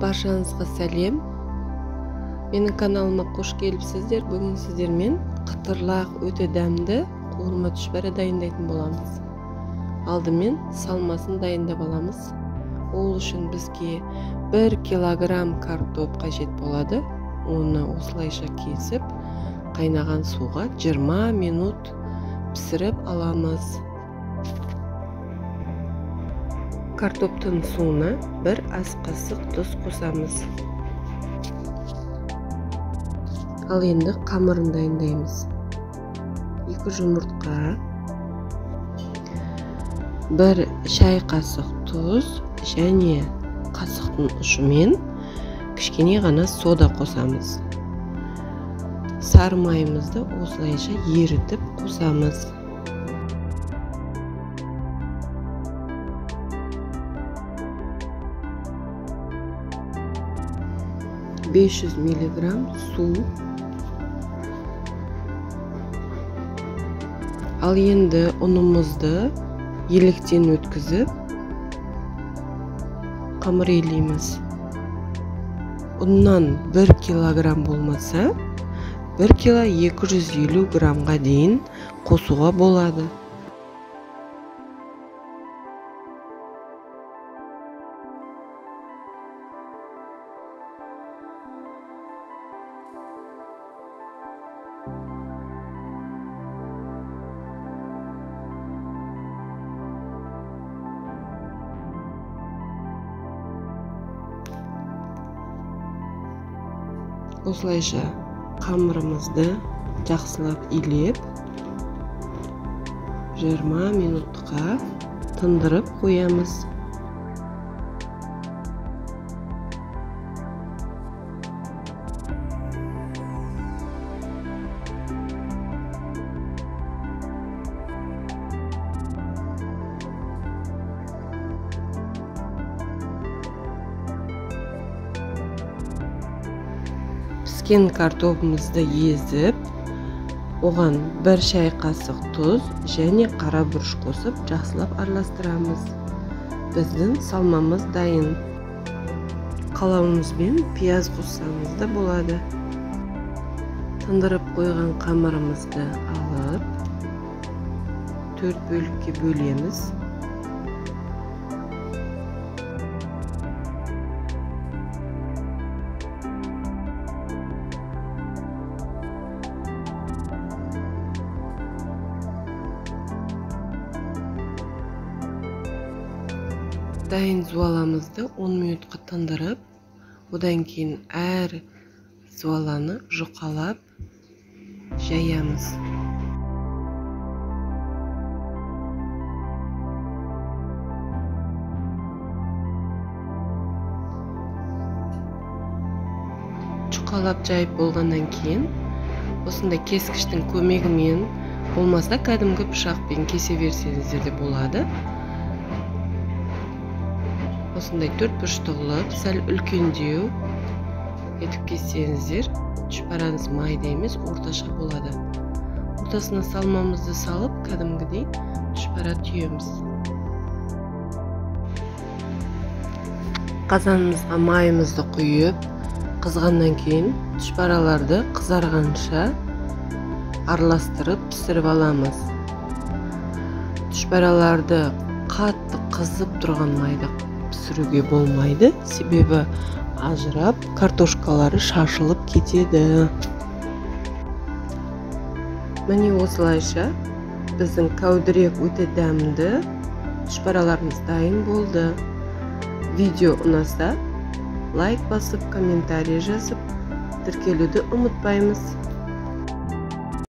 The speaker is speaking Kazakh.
Баршаңызға сәлем. Менің каналыма қош келіпсіздер. Бүгін сіздермен қытырлақ өте дәмді қуырма түшпәрі дайындайтын боламыз. Алдымен салмасын дайындап аламыз. Ол үшін бізге 1 килограмм картоп қажет болады. Оны осылайша кесіп, қайнаған суға 20 минут пісіріп аламыз. Картоптың суына 1 ас қасық тұз қосамыз. Ал енді қамырын дайындаймыз. 2 жұмыртқа, 1 шай қасық тұз және қасықтың ұшымен кішкене ғана сода қосамыз. Сары майымызды осылайша ерітіп қосамыз. 500 миллиграмм су. Ал енді ұнымызды електен өткізіп қамыр елейміз. Ұннан 1 килограмм болмаса, 1 кило 250 граммға дейін қосуға болады. Осылайша қамырымызды жақсылап илеп 20 минутқа тындырып қоямыз. Піскен картопымызды езіп, оған 1 шай қасық тұз және қара бұрыш қосып, жақсылап араластырамыз. Біздің салмамыз дайын. Қалауымызбен пияз қоссаңыз да болады. Тындырып қойған қамырымызды алып, 4 бөлікке бөлеміз. Дайын зуаламызды 10 минутқа тындырып, одан кейін әр зуаланы жұқалап жаямыз. Жұқалап жайып болғаннан кейін, осындай кескіштің көмегімен, болмаса кәдімгі пышақпен кесе берсеңіздер де болады. Осындай 4 бұрышты қылып, сәл үлкендеу етіп кессеңіздер, түшпәраңыз майда емес, орташа болады. Ортасына салмамызды салып, кәдімгідей түшпәрә түйеміз. Қазанымызға майымызды құйып, қызғаннан кейін түшпәрәларды қызарғанша араластырып пісіріп аламыз. Түшпәрәларды қатты қызып тұрған майда пісіруге болмайды, себебі ажырап, картошкалары шашылып кетеді. Міне осылайша біздің кәудірек өте дәмді түшпәрәларымыз дайын болды. Видео ұнаса, лайк басып, комментарий жазып, тіркелуді ұмытпаймыз.